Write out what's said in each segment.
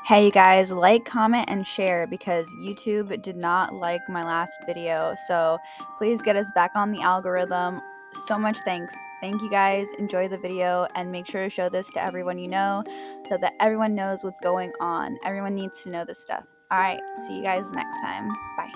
Hey you guys, like, comment, and share because YouTube did not like my last video. So please get us back on the algorithm. So much thanks. Thank you guys. Enjoy the video and make sure to show this to everyone you know so that everyone knows what's going on. Everyone needs to know this stuff. Alright, see you guys next time. Bye.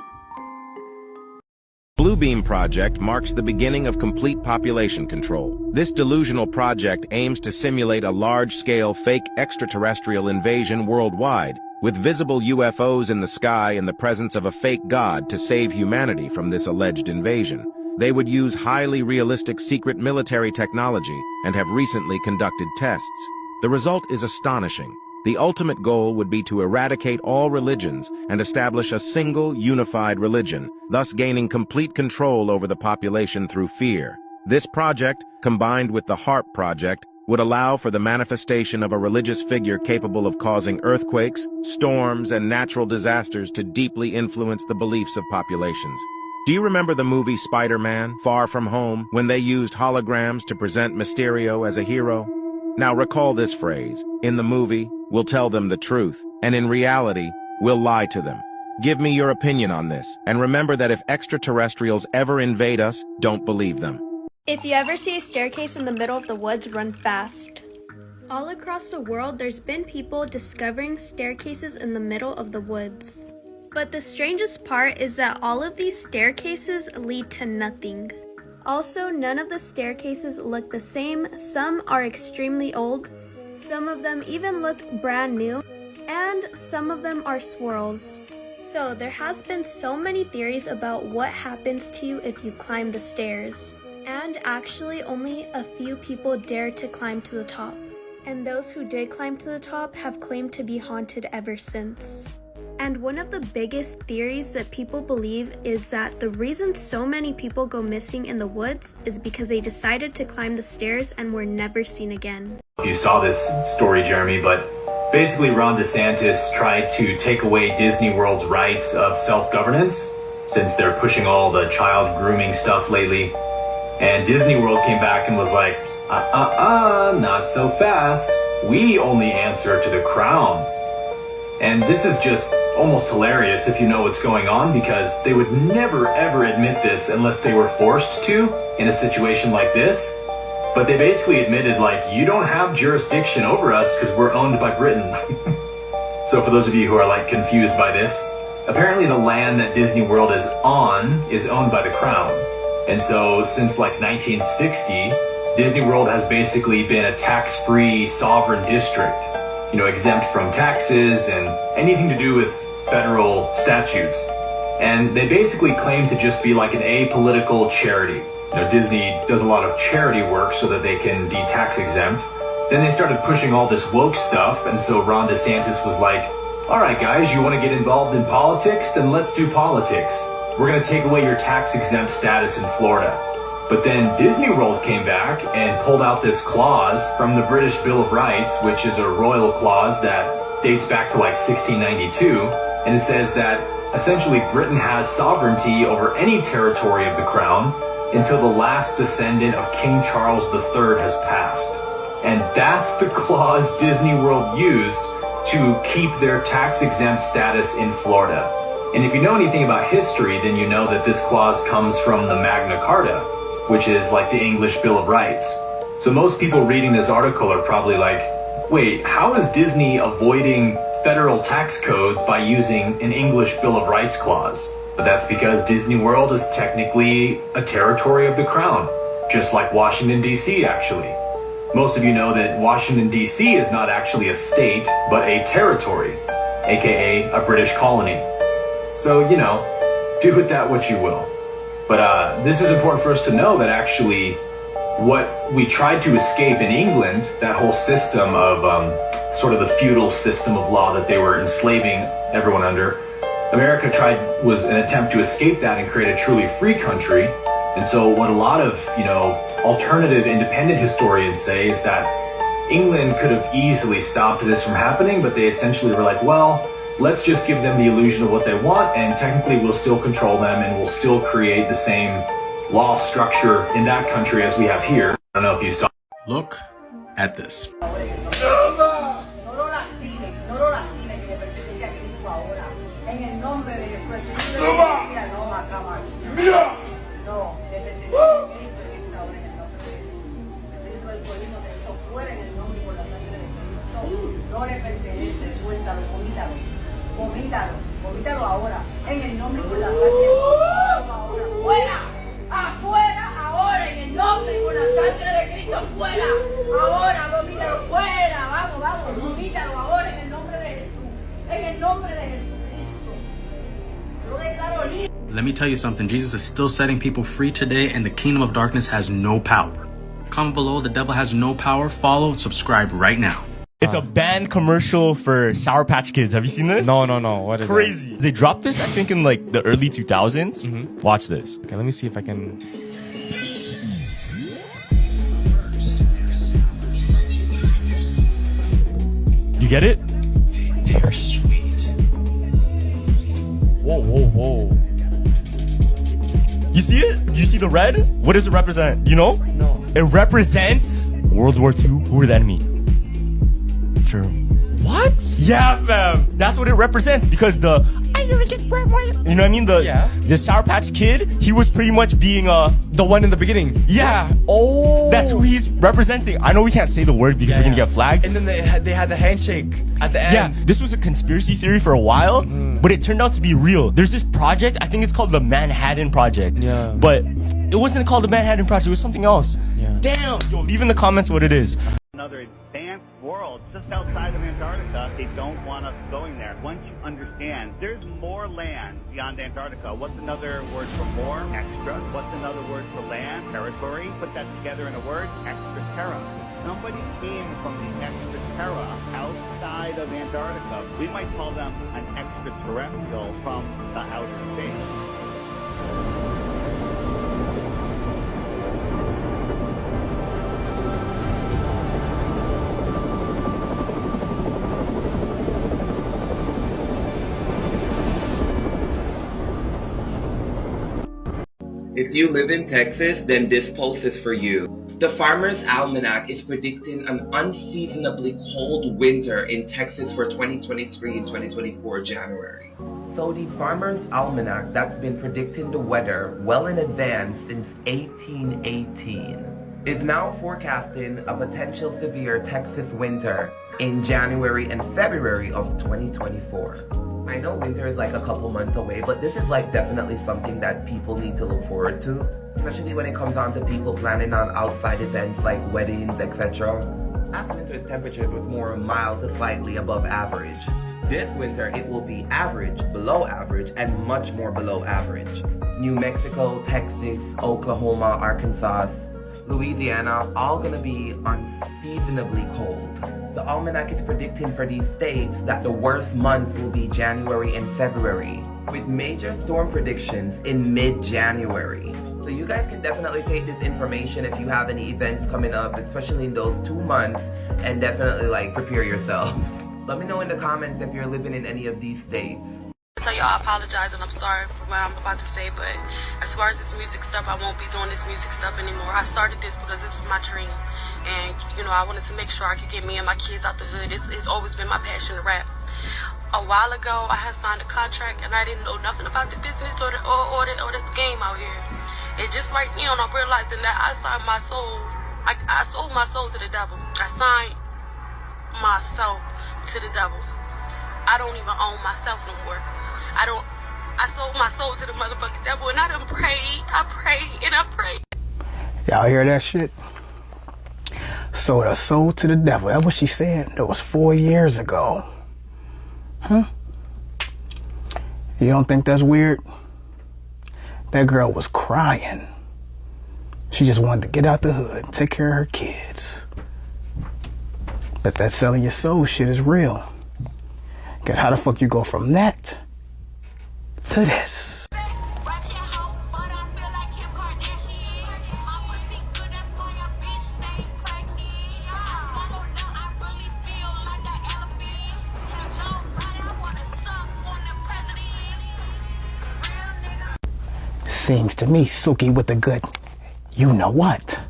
Bluebeam Project marks the beginning of complete population control. This delusional project aims to simulate a large-scale fake extraterrestrial invasion worldwide, with visible UFOs in the sky and the presence of a fake god to save humanity from this alleged invasion. They would use highly realistic secret military technology and have recently conducted tests. The result is astonishing. The ultimate goal would be to eradicate all religions and establish a single, unified religion, thus gaining complete control over the population through fear. This project, combined with the HARP project, would allow for the manifestation of a religious figure capable of causing earthquakes, storms, and natural disasters to deeply influence the beliefs of populations. Do you remember the movie Spider-Man, Far From Home, when they used holograms to present Mysterio as a hero? Now recall this phrase: in the movie, we'll tell them the truth, and in reality, we'll lie to them. Give me your opinion on this, and remember that if extraterrestrials ever invade us, don't believe them. If you ever see a staircase in the middle of the woods, run fast. All across the world, there's been people discovering staircases in the middle of the woods. But the strangest part is that all of these staircases lead to nothing. Also, none of the staircases look the same. Some are extremely old, some of them even look brand new, and some of them are swirls. So there has been so many theories about what happens to you if you climb the stairs. And actually only a few people dare to climb to the top. And those who did climb to the top have claimed to be haunted ever since. And one of the biggest theories that people believe is that the reason so many people go missing in the woods is because they decided to climb the stairs and were never seen again. You saw this story, Jeremy, but basically Ron DeSantis tried to take away Disney World's rights of self-governance since they're pushing all the child grooming stuff lately. And Disney World came back and was like, not so fast. We only answer to the crown. And this is just almost hilarious if you know what's going on, because they would never ever admit this unless they were forced to in a situation like this. But they basically admitted, like, you don't have jurisdiction over us because we're owned by Britain. So for those of you who are like confused by this, apparently the land that Disney World is on is owned by the crown. And so since like 1960, Disney World has basically been a tax-free sovereign district, you know, exempt from taxes and anything to do with federal statutes. And they basically claim to just be like an apolitical charity. You know, Disney does a lot of charity work so that they can be tax exempt. Then they started pushing all this woke stuff, and so Ron DeSantis was like, all right guys, you want to get involved in politics? Then let's do politics. We're going to take away your tax exempt status in Florida. But then Disney World came back and pulled out this clause from the British Bill of Rights, which is a royal clause that dates back to like 1692. And it says that essentially Britain has sovereignty over any territory of the crown until the last descendant of King Charles III has passed. And that's the clause Disney World used to keep their tax-exempt status in Florida. And if you know anything about history, then you know that this clause comes from the Magna Carta, which is like the English Bill of Rights. So most people reading this article are probably like, wait, how is Disney avoiding federal tax codes by using an English Bill of Rights clause? But that's because Disney World is technically a territory of the crown, just like Washington, D.C. actually. Most of you know that Washington, D.C. is not actually a state, but a territory, aka a British colony. So, you know, do with that what you will. But this is important for us to know that actually what we tried to escape in England, that whole system of sort of the feudal system of law that they were enslaving everyone under, America was an attempt to escape that and create a truly free country. And so what a lot of, you know, alternative independent historians say is that England could have easily stopped this from happening, but they essentially were like, well, let's just give them the illusion of what they want, and technically we'll still control them and we'll still create the same law structure in that country as we have here. I don't know if you saw. Look at this. No le pertenece, suéltalo, vomítalo. Vomítalo, vomítalo ahora. En el nombre y con la sangre. Vomítalo ahora. ¡Fuera! ¡Afuera! Ahora, en el nombre y con la sangre de Cristo, fuera. Ahora, vomítalo, fuera. Vamos, vamos, vomítalo ahora en el nombre de Jesús. En el nombre de Jesucristo. Yo declaro libre. Let me tell you something, Jesus is still setting people free today, and the kingdom of darkness has no power. Comment below, the devil has no power. Follow and subscribe right now. It's a banned commercial for Sour Patch Kids. Have you seen this? No. What is Crazy. They dropped this, I think, in like the early 2000s. Watch this. Okay, let me see if I can. You get it? They are sweet. Whoa. You see it? You see the red? What does it represent? You know? No. It represents World War II. Who were the enemy? Germany. What? Yeah, fam. That's what it represents because you know what I mean? The Sour Patch Kid, he was pretty much being The one in the beginning. yeah. Oh. That's who he's representing. I know we can't say the word because we're gonna get flagged. And then they had the handshake at the end. Yeah, this was a conspiracy theory for a while, but it turned out to be real. There's this project, I think it's called the Manhattan Project. Yeah. But it wasn't called the Manhattan Project, it was something else. Yeah. Damn! Yo, leave in the comments what it is. Another advanced world just outside of Antarctica. They don't want us going there. Once you understand, there's more land beyond Antarctica. What's another word for more? Extra. What's another word for land? Territory. Put that together in a word, extraterra. Somebody came from the extraterra outside of Antarctica. We might call them an extraterrestrial from the outer space. If you live in Texas, then this post is for you. The Farmer's Almanac is predicting an unseasonably cold winter in Texas for 2023 and 2024 January. So the Farmer's Almanac that's been predicting the weather well in advance since 1818 is now forecasting a potential severe Texas winter in January and February of 2024. I know winter is like a couple months away, but this is like definitely something that people need to look forward to, especially when it comes down to people planning on outside events like weddings, etc. Last winter's temperatures was more mild to slightly above average. This winter it will be average, below average, and much more below average. New Mexico, Texas, Oklahoma, Arkansas, Louisiana, all gonna be unseasonably cold. The almanac is predicting for these states that the worst months will be January and February, with major storm predictions in mid-January. So you guys can definitely take this information if you have any events coming up, especially in those 2 months, and definitely like prepare yourself. Let me know in the comments if you're living in any of these states. So y'all, I apologize and I'm sorry for what I'm about to say, but as far as this music stuff, I won't be doing this music stuff anymore. I started this because this was my dream. And, you know, I wanted to make sure I could get me and my kids out the hood. It's always been my passion to rap. A while ago, I had signed a contract and I didn't know nothing about the business or this game out here. And just right now, I'm realizing that I signed my soul. I sold my soul to the devil. I signed myself to the devil. I don't even own myself no more. I sold my soul to the motherfucking devil, and I done prayed. I prayed and I prayed. Y'all hear that shit? Sold her soul to the devil. That's what she said. That was 4 years ago. Huh? You don't think that's weird? That girl was crying. She just wanted to get out the hood, take care of her kids. But that selling your soul shit is real. Cause how the fuck you go from that to this? Seems to me Suki with the good, you know what,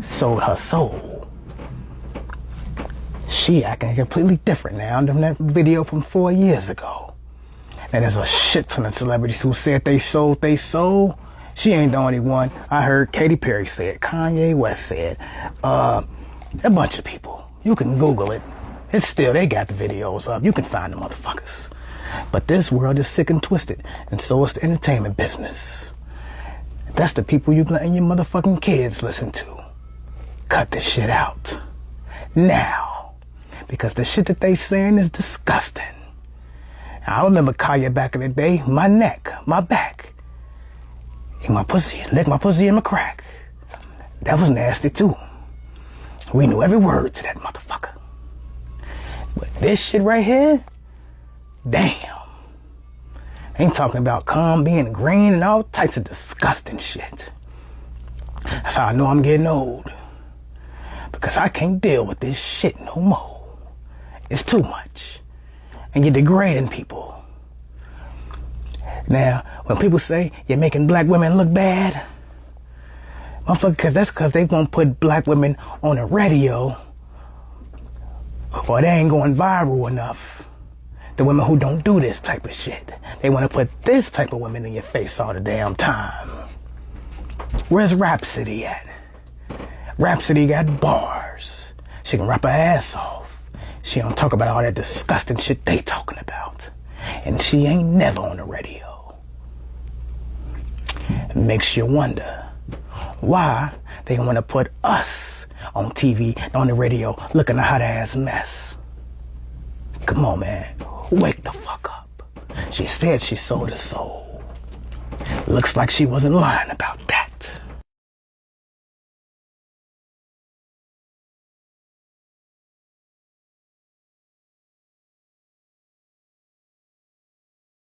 sold her soul. She acting completely different now than that video from 4 years ago. And there's a shit ton of celebrities who said they sold their soul. She ain't the only one. I heard Katy Perry say it, Kanye West said, a bunch of people. You can Google it. It's still, they got the videos up. You can find the motherfuckers. But this world is sick and twisted, and so is the entertainment business. That's the people you letting your motherfucking kids listen to. Cut this shit out. Now. Because the shit that they saying is disgusting. I remember Kaya back in the day, my neck, my back, in my pussy, lick my pussy in my crack. That was nasty too. We knew every word to that motherfucker. But this shit right here, damn. Ain't talking about cum being green and all types of disgusting shit. That's how I know I'm getting old. Because I can't deal with this shit no more. It's too much. And you're degrading people. Now, when people say you're making black women look bad, motherfucker, that's because they won't put black women on the radio, or they ain't going viral enough. The women who don't do this type of shit. They want to put this type of women in your face all the damn time. Where's Rhapsody at? Rhapsody got bars. She can rap her ass off. She don't talk about all that disgusting shit they talking about. And she ain't never on the radio. It makes you wonder why they want to put us on TV, on the radio, looking a hot ass mess. Come on, man. Wake the fuck up. She said she sold her soul. Looks like she wasn't lying about that.